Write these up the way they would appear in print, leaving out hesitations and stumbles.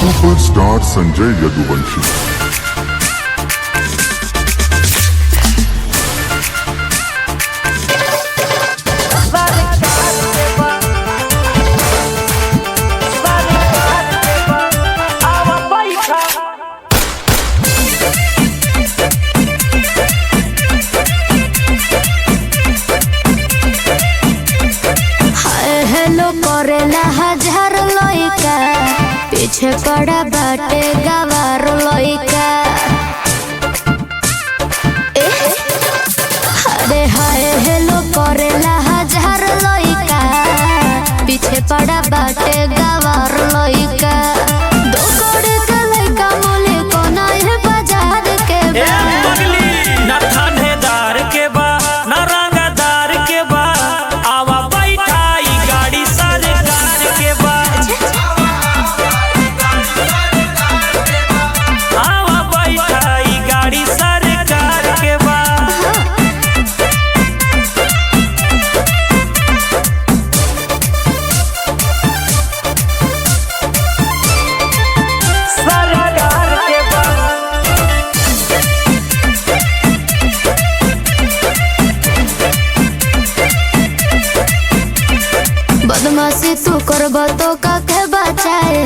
Superstar Sanjay Yaduvanshi. हजार लइका पीछे पड़ा बाटे गवार लइका। अरे हाय हेलो करेला हजार लइका पीछे पड़ा बाटे गवार लइका। दो गोड़े का लइका मोले कोना है बाजार के ना थानेदार के बा ना रंगदार के बा। आवा बैठाई गाड़ी सरकार के बा। आवा बैठाई गाड़ी सरकार के बा। सरकार के बा। बदमाशी तू करब तो काके बचाए।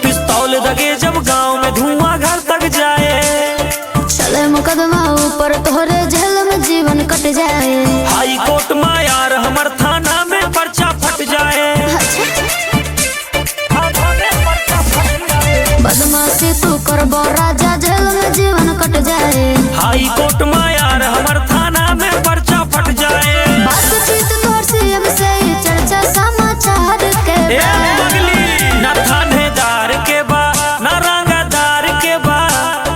पिस्तौल दगे जब गांव में धुआं घर तक जाए। चले मुकदमा ऊपर तोहरे जेल में जीवन कट जाए। हाई कोर्ट में यार हमर थाना में पर्चा फट जाए। बदमाशी तू करब राजा जेल में जीवन कट जाए। हाई कोर्ट में यार हमर थाना में पर्चा फट जाए। बातचीत तोर सीएम से चर्चा समाचार के ना थानेदार के बा ना रंगदार के बा।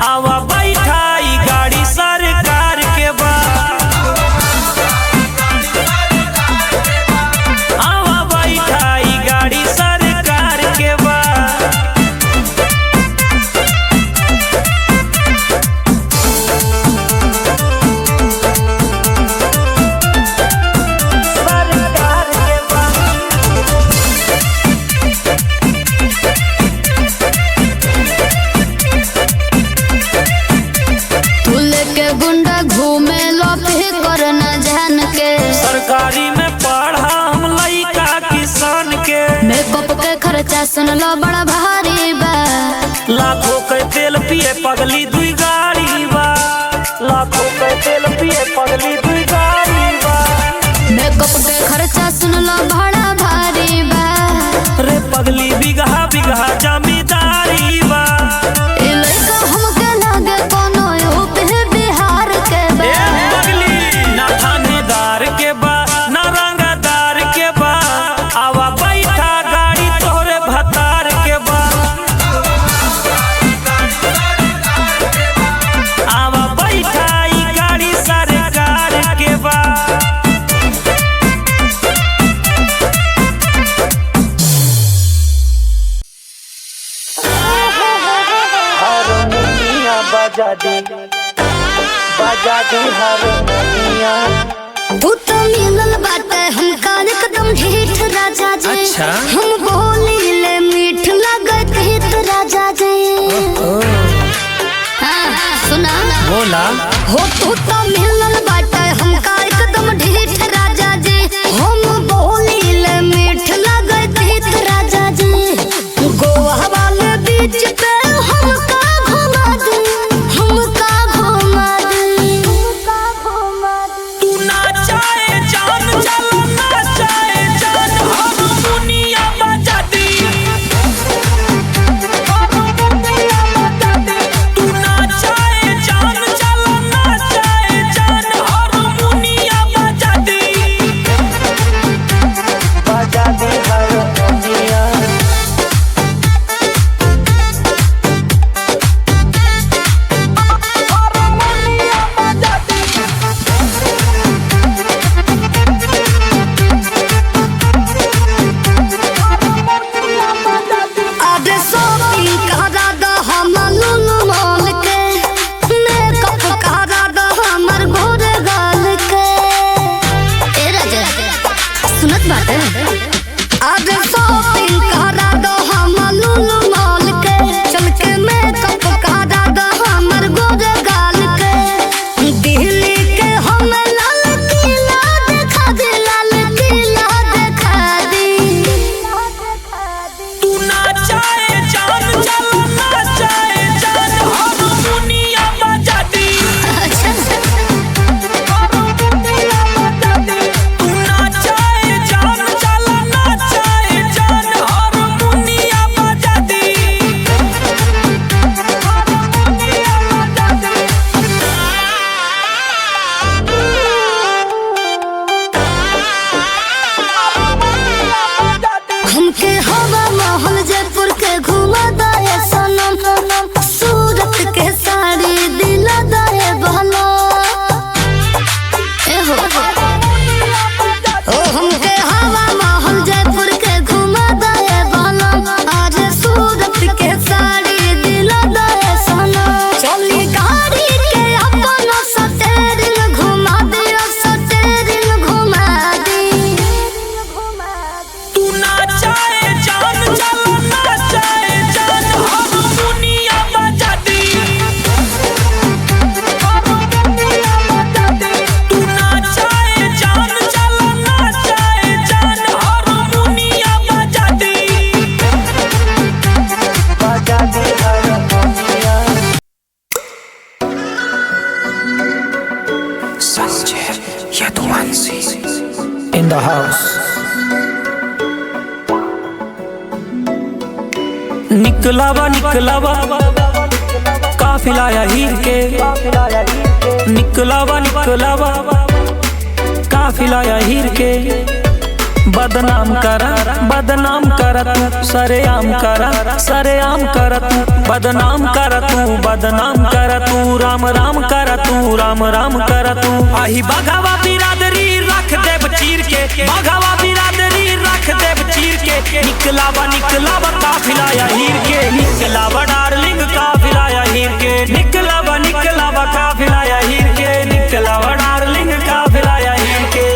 आवा बैठाई गाड़ी सरकार के बा। आवा बैठाई गाड़ी सरकार के बा। सरकार के बा। तू लेके गुंडा घूमे लफे कर न जान के। सरकारी में पढ़ा हम लइका किसान के। मेकअप के खर्चा सुन लो बड़ा भारी बा। लाखों के तेल पिए पगली दुई गाड़ी बा। लाखों के तेल पिए पगली दुई गाड़ी बा। मेकअप के खर्चा सुन लो बड़ा भारी बा। रे पगली बिगहा बिगहा जमींदारी बा। ए लइका हमके लागे कोनो यूपी बिहार के बा। पगली ना थानेदार के बा ना रंगदार के बा। आवा बैठा गाड़ी तोहरे भतार के बा। आवा बैठाई गाड़ी सरकार के बा। हारमोनिया बजा दी हारमोनिया। तू तो मिलल बाटे हमका एकदम ढीठ राजा जी। अच्छा। हम बोली ले मीठ लगत हित राजा जी। हाँ सुना बोला हो तू तो मिलल बाटे हमका एकदम ढीठ राजा जी। हम बोली ले मीठ लगत हित राजा जी। गोवा वाले बीच पे हमका घुमा दे। हमका घुमा दे। तू नाचाए जान चलो नाचाए जान हारमोनिया बजा दी। तू नाचाए जान चलो नाचाए the house. निकलावा काफिला या हीर के, निकलावा काफिला या हीर के। बदनाम करा तू सरेआम करा तू बदनाम करा तू राम राम करा तू। आही बगावा बिरादरी रख देव चीर के, बगावा बिरादरी रख देव चीर के। निकलावा काफिला या हीर के, निकलावा डार्लिंग काफिला या हीर के। निकलावा काफिला या हीर के, निकलावा डार्लिंग काफिला या हीर के।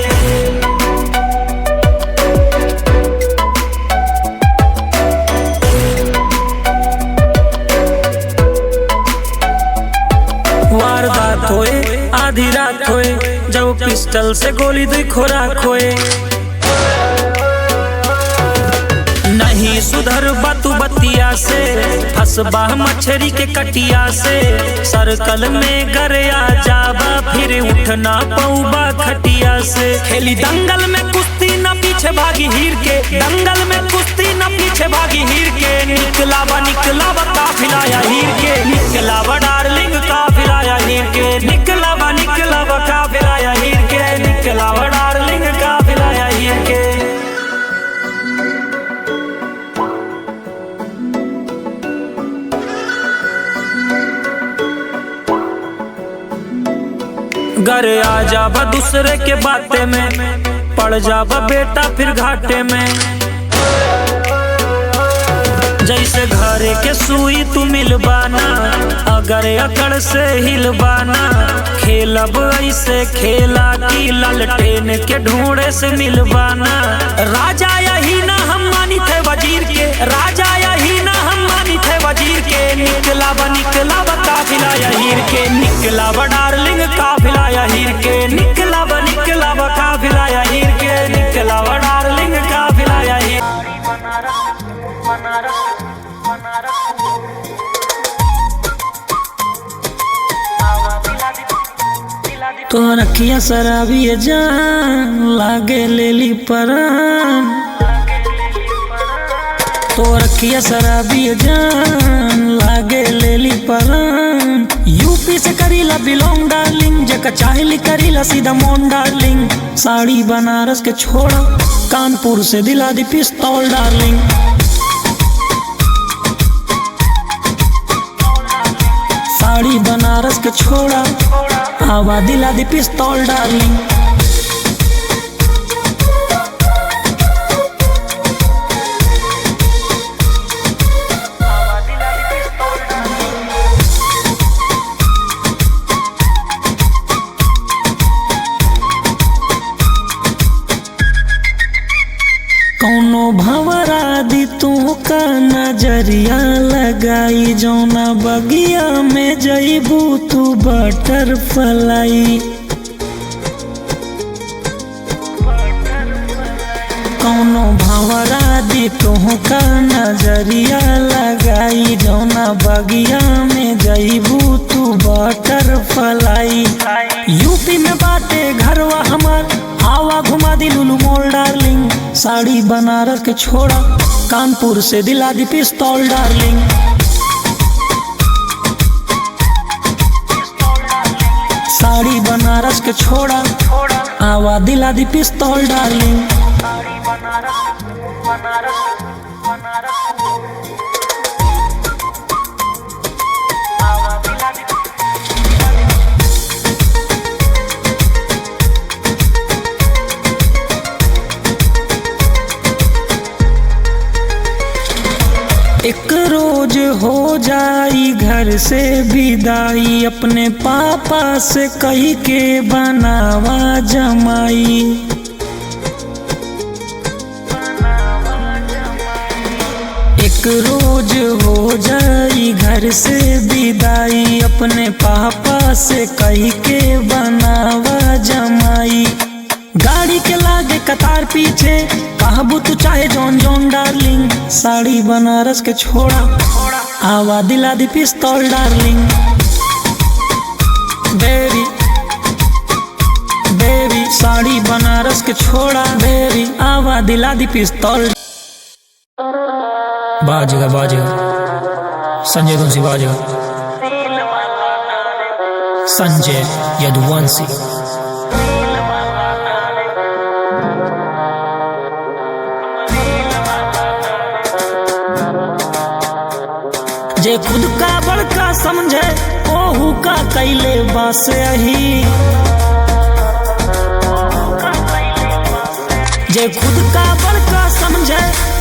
वारदात होए आधी रात होए, जब पिस्टल से गोली दुई खोराक होए। नहीं सुधर बातू बतिया से, फंसबा मछरी के कटिया से। सर्कल में गरया जाबा, फिर उठना पऊबा खटिया से। खेली दंगल में कुश्ती न पीछे भागी हीर के, दंगल में कुश्ती न पीछे भागी हीर के। निकलावा काफिला या हीर के, निकलावा डार्लिंग काफिला या हीर के। निकलावा काफिला या हीर के, निकलावा डार्लिंग काफिला या हीर के। घर आ जाबा दूसरे के बाते में, पड़ जाबा बेटा फिर घाटे में। जैसे घरे के सुई तू मिलबाना, अगर अकड़ से हिलबाना। खेलब ऐसे खेला की ललटेन के ढूंढे से मिलबाना। राजा यही ना हम मानी थे वजीर के, राजा यही ना हम मानी थे वजीर के। निकलावा काफिला या हीर के, निकलावा डार्लिंग काफिला या हीर के। निकलावा काफिला या हीर के, निकलावा डार्लिंग काफिला या हीर। तो रखिया शराबी जान लागे लेली परान, तो रखिया शराबी जान लागे लेली परान। यूपी से करीला बिलोंग डार्लिंग, जका चाहली करीला सीधा मोन डार्लिंग। साड़ी बनारस के छोड़ा, कानपुर से दिला दी पिस्तौल डार्लिंग। साड़ी बनारस के छोड़ा, आवा दिला दी पिस्तौल डार्लिंग। कौनो भंवरा दी तू का नजरिया लगाई, जौना बगिया में जईबू तू बटरफ्लाई। कौनो भंवरा दी तू का नजरिया लगाई, जौना बगिया में जईबू तू बटरफ्लाई। यूपी में बाटे घरवा हमार, आवा घुमा दी लुलु मॉल डार्लिंग। साड़ी बनारस के छोड़ा, कानपुर से दिला दी पिस्तौल डार्लिंग। साड़ी बनारस के छोड़ा, आवा दिला दी पिस्तौल डार्लिंग। एक रोज हो जाई घर से विदाई, अपने पापा से कही के बनावा जमाई। एक रोज हो जाई घर से विदाई, अपने पापा से कही के बनावा जमाई। गाड़ी के लागे कतार पीछे, कहबू तू चाहे जौन जौन डार्लिंग। साड़ी बनारस के छोड़ा, आवा दिला दी पिस्तौल डार्लिंग। बेबी साड़ी बनारस के छोड़ा बेरी आवा दिला दी पिस्तौल। बाजेगा बाजेगा संजय धुनसी बाजेगा, संजय यदुवंशी। जे खुद का बड़का समझे ओहू का कैले बास अही, जे खुद का बड़का समझे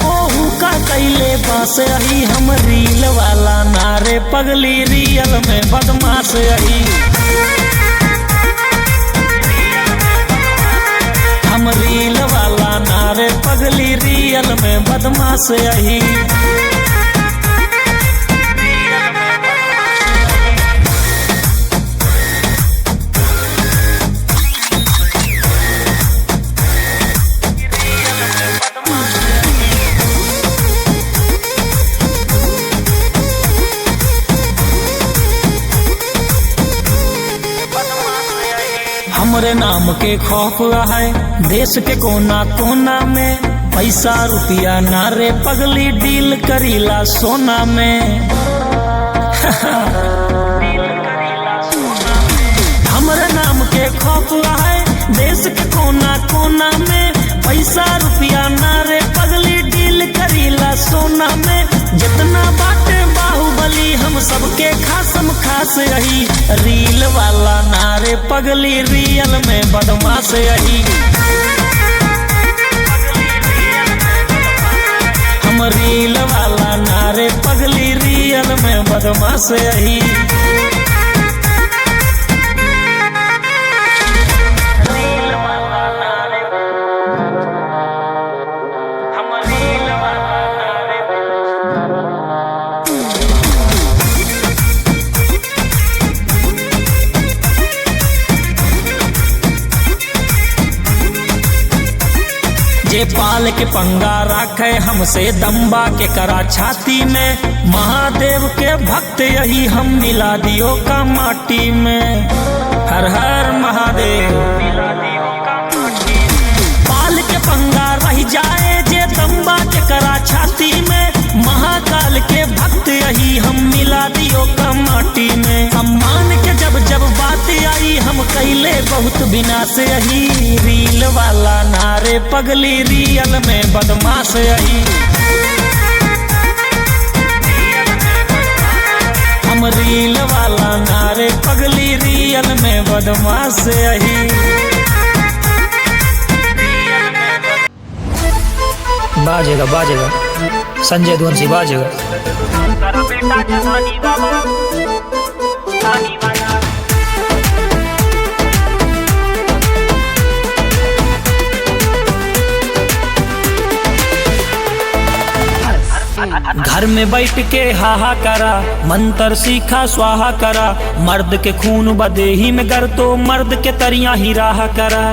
ओहू का कैले बास अही। हम रील वाला नारे पगली रियल में बदमाश अही, हम रील वाला नारे पगली रियल में बदमाश अही। हमरे नाम के खौफ है देश के कोना कोना में, पैसा रुपया नारे पगली डील करीला सोना में। हमरे नाम के खौफ है देश के कोना कोना में, पैसा रुपया नारे पगली डील करीला सोना में। जितना बाटे बाहुबली हम सबके खासम खास रही, रील वाला नारे पगली रियल में बदमाश रही। हम रील वाला नारे पगली रियल में बदमाश रही। जे पाल के पंगा राखे हमसे दम्बा के करा छाती में, महादेव के भक्त यही हम मिला दियो का माटी में। हर हर महादेव। पाल के पंगा रह जाए जे दम्बा के करा छाती में, महाकाल के भक्त यही हम मिला दियो का माटी में। सम्मान के जब जब बात आई हम कैले बहुत बिना से यही, रील वाला नारे पगली रियल में बदमाश यही। हम रील वाला नारे पगली रियल में बदमाश यही। बाजेगा बाजेगा संजय धुनसी बाजेगा। घर में बैठ के हाहा करा, मंत्र सीखा स्वाहा करा, मर्द के खून बदेही में गर तो मर्द के तरिया ही राह करा।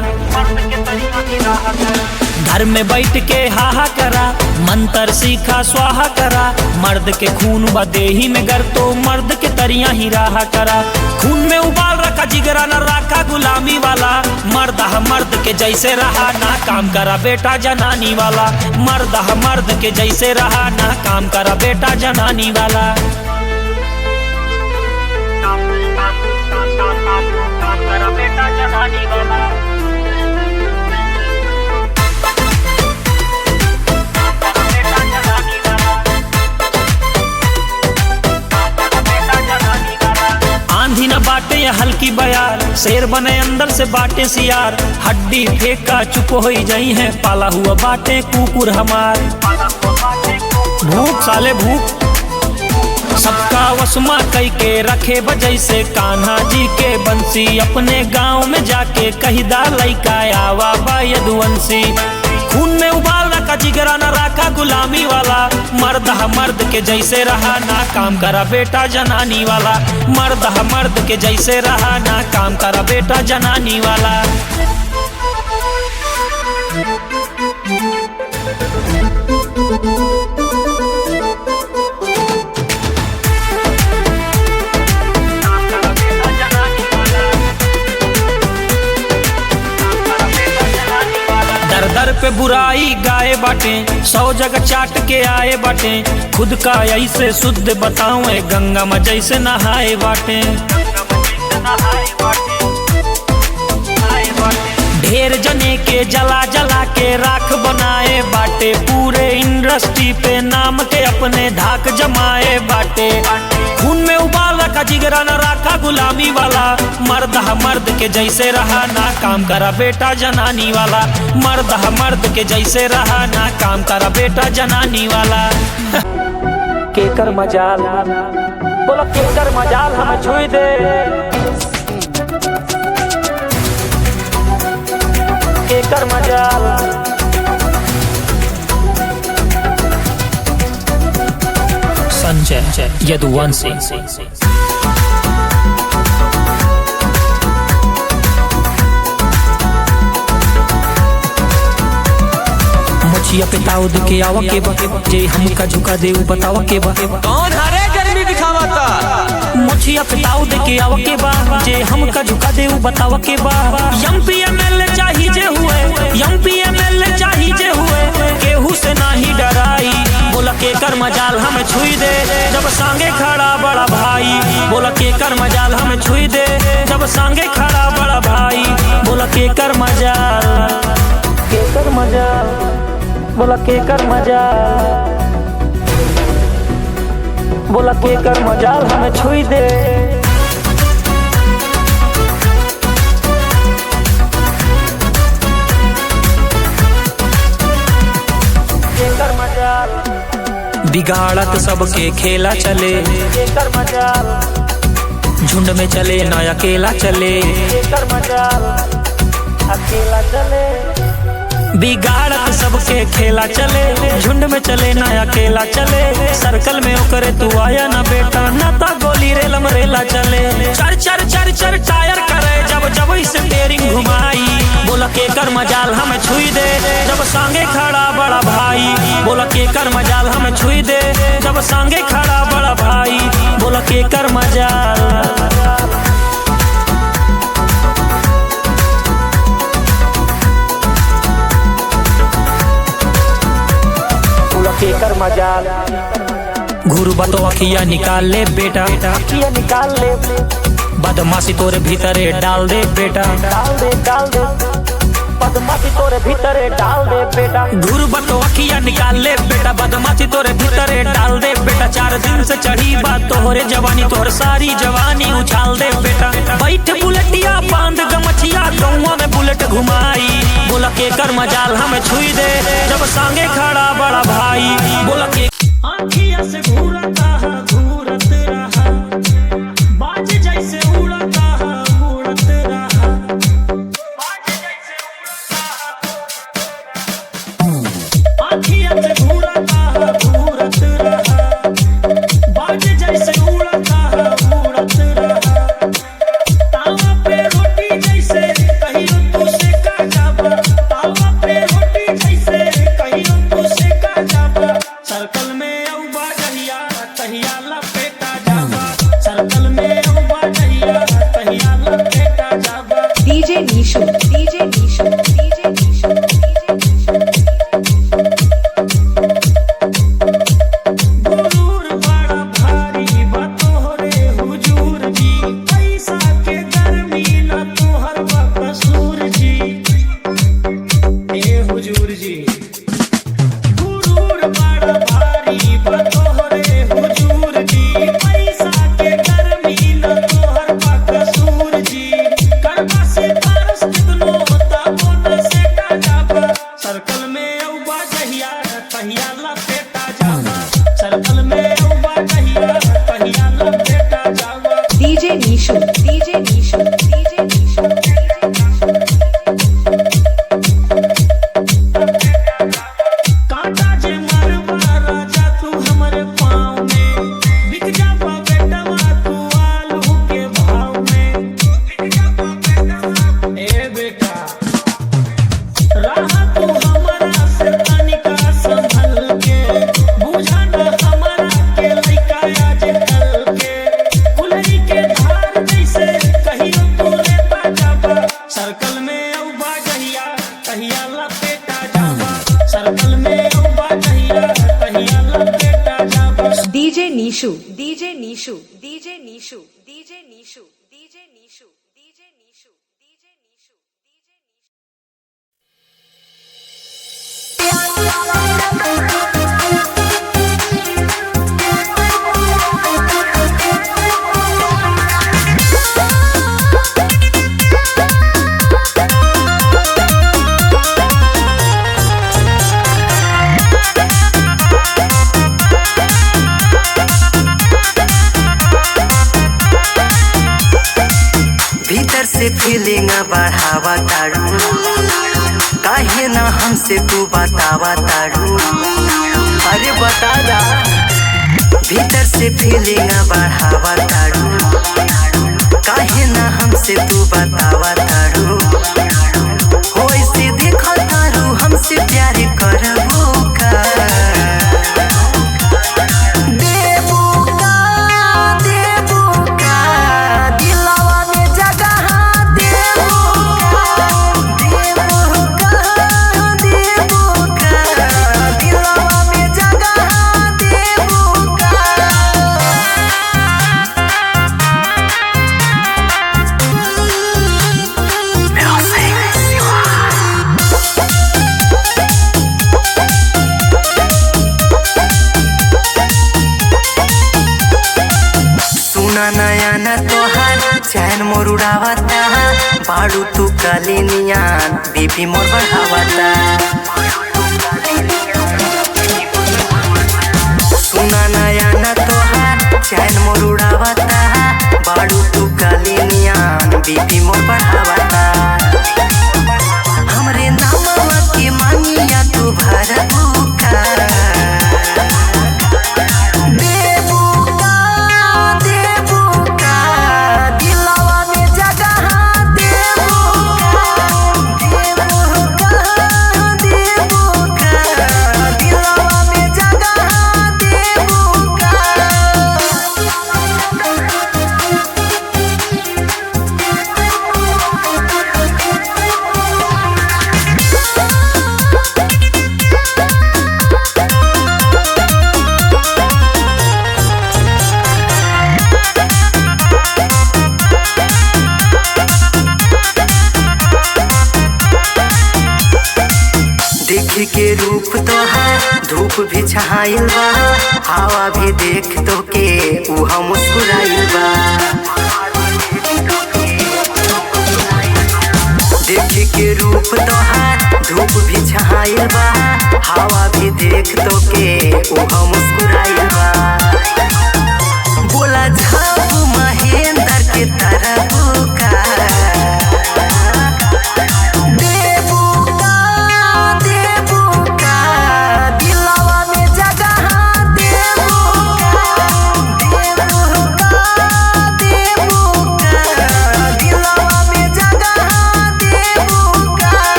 घर में बैठ के हाहा करा, मंत्र सीखा स्वाहा करा, मर्द के खून बदेही में गर तो मर्द के तरिया ही राह करा। खून में उबाल रखा जिगरा न रखा गुलामी वाला, मर्द मर्द के जैसे रहा ना काम करा बेटा जनानी वाला। मर्द मर्द के जैसे रहा ना काम करा बेटा जनानी वाला। काम करा बेटा जनानी वाला। आंधी न बाटे या हल्की बयार, शेर बने अंदर से बाटे सियार, हड्डी फेंका चुप हो जाई है, पाला हुआ बाटे कुकुर हमार। भूख साले भूख सबका वसमा कई के रखे बजै से, कान्हा जी के बंसी अपने गांव में जाके कहिदा लइका आवा बा यदुवंशी। खून में उबाल रखा जिगरा न रखा गुलामी वाला, मर्द मर्द के जैसे रहा ना काम करा बेटा जनानी वाला। मर्द मर्द के जैसे रहा ना काम करा बेटा जनानी वाला। बुराई गाए बाटे, 100 जगह चाट के आए बाटे। खुद का ऐसे शुद्ध बताऊं, गंगा में जैसे नहाए बाटे। ढेर जने के जला जला के राख बनाए बाटे। पूरे इंडस्ट्री पे नाम के अपने धाक जमाए बाटे। खून में उबाल रखा जिगरा न रखा गुलामी वाला। मर्द मर्द के जैसे रहा, ना काम करा बेटा जनानी वाला। मर्द के जैसे रहा, ना काम करा बेटा जनानी वाला। केकर मजाल बोला, केकर मजाल हमें छुई दे। केकर मजाल संजय यदुवंशी। मुछिया पे ताऊ के आवा के बा, जे हमका झुका दे बतावा के बा। कौन हरे गर्मी दिखावता? मुछिया पे ताऊ के आवा के बा, जे हमका झुका दे बतावा के बा। एमपी एमएलए चाही जे हुए, एमपी एमएलए चाही जे हुए, केहू से नाही डराई। बोला केकर मजाल हमें छुई दे, जब सांगे खड़ा बड़ा भाई। बोला केकर मजाल हमें छुई दे, जब सांगे खड़ा बड़ा भाई। बोला केकर मजाल, केकर मजाल, बोला केकर मजाल, बोला केकर मजाल हमें छुई दे। केकर मजाल बिगाड़त सबके खेला चले। केकर मजाल झुंड में चले ना अकेला चले। केकर मजाल अकेला चले। बिगाड़त सबके खेला चले, झुंड में चले ना अकेला चले। सर्कल में ओकरे तू आया ना बेटा, ना ता गोली रेलम रेला चले। चर चर चर चर टायर करे, जब जब इसे टेयरिंग घुमाई। बोला केकर मजाल हमें छुई दे, जब सांगे खड़ा बड़ा भाई। बोला केकर मजाल हमें छुई दे, जब सांगे खड़ा बड़ा भाई। बोला केकर मजाल, केकर मजाल। घुर बतो अखिया निकाल ले बेटा, अखिया निकाल ले। बदमाशी तोरे भीतरे डाल दे बेटा, डाल दे डाल दे। बदमाशी तोरे भीतरे डाल दे बेटा। घुर बतो अखिया निकाल ले बेटा, बदमाशी तोरे भीतरे डाल दे बेटा। 4 दिन से चढ़ी बात तोहरे जवानी, तोहर सारी जवानी उछाल दे बेटा। बैठ बुलेटिया बांध गमछिया, गौवा में बुलेट घुमाई। बोला केकर मजाल हमें छुई दे, जब सांगे खड़ा बड़ा भाई। बोला के आँखिया से घूरता है, घूरत रहा। बाज जैसे उड़ता है, उड़त रहा। बाज जैसे उड़ता है, आँखिया से घूरता है, घूरत रहा। बाज जैसे उड़ता है, उड़त रहा। तावा पे रोटी जैसे कहियो तू सेका जाबा। तावा पे रोटी जैसे कहियो तू सेका जाबा। सर्कल में औबा कहिया कहिया DJ Nishu, DJ Nishu, DJ Nishu, DJ Nishu, DJ Nishu, DJ Nishu, DJ Nishu, DJ Nishu. भीतर से फीलिंग बढ़ावा तारू, काहे ना हमसे तू बतावा तारू। अरे बता दा, भीतर से फीलिंग बढ़ावा तारू, काहे ना हमसे तू बतावा तारू। हो ऐसे देखो तारू हमसे प्यार करबो का, नया न तोहार चैन मोर उड़ावता, बाड़ू तू काली नियान बीपी मोर बढ़ावता। सुना नया न तोहार चैन मोर उड़ावता, बाड़ू तू काली नियान बीपी मोर बढ़ावता। हमरे नामवा के मांगिया तू भरबू का, के रूप तोहार धूप भी छहाइल बा, हवा भी देख तो के उहा मुस्कुराइल बा। देख के रूप तोहार धूप भी छहाइल बा, हवा भी देख तो के उहा मुस्कुराइल बा। बोला झाप महेंद्र के तरफ का,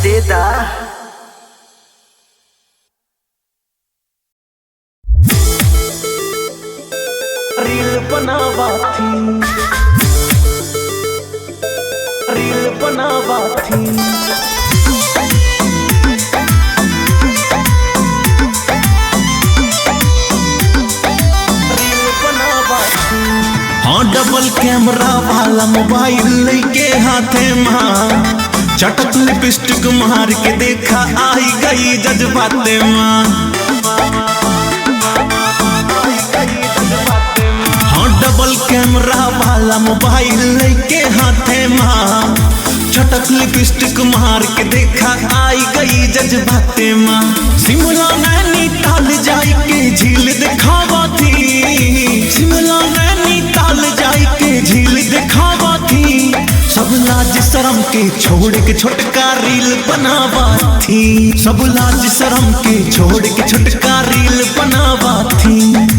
देदा रील बनावा थी, रील बनावा थी। हाँ डबल कैमरा वाला मोबाइल लेके हाथे माँ, चटक लिपस्टिक मार के देखा आई गई जज्बाते माँ। हाँ डबल कैमरा वाला मोबाइल लेके हाथे माँ, चटक लिपस्टिक मार के देखा आई गई जज्बाते माँ। शिमला नैनीताल जाई के झील दिखावा थी, शिमला नैनीताल जाई के झील दिखावा थी। सब लाज शर्म के छोड़ के छोटका रील बनावा थी, सब लाज शर्म के छोड़ के छोटका रील बनावा थी।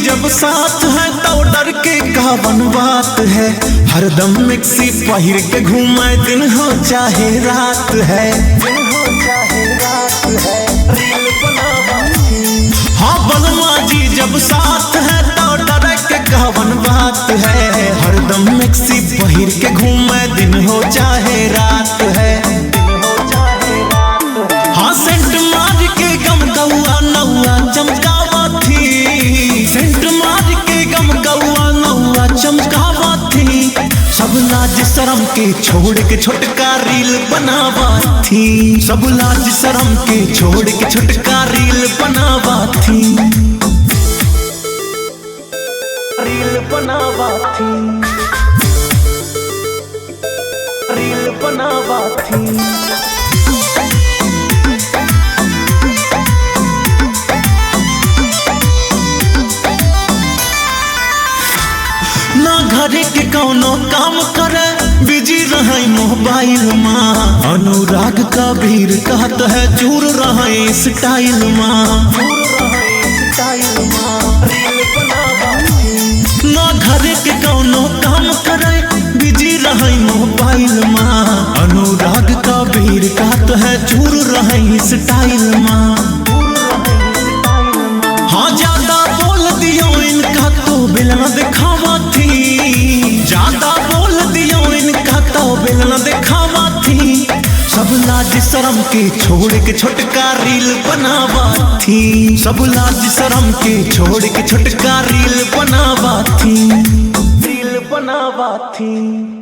जब साथ है तो डर के का बन बात है, हरदम मिक्सी पहिर के घूमे दिन हो चाहे रात है। लाज शर्म के छोड़ के छोटका रील बनावा थी। सब लाज शर्म के छोड़ के छोटका रील बनावा थी। रील बनावा थी। रील बनावा थी। ना घरे के कौनो काम करे बिजी रहे मोबाइल माँ। अनुराग कबीर कहत है चूर रहे स्टाइल माँ। ना घरे के कौनो काम करे बिजी रहे मोबाइल माँ। अनुराग कबीर कहत है चूर रहे स्टाइल माँ। हाँ ज्यादा बोल दियो इनका तो बेलना दिखावा थी। ज्यादा बोल दियो इनका तो बेलना दिखावा थी। सब लाज शर्म के छोड़ के छोटका रील बनावा थी। सब लाज शर्म के छोड़ के छोटका रील बनावा थी। रील बनावा थी।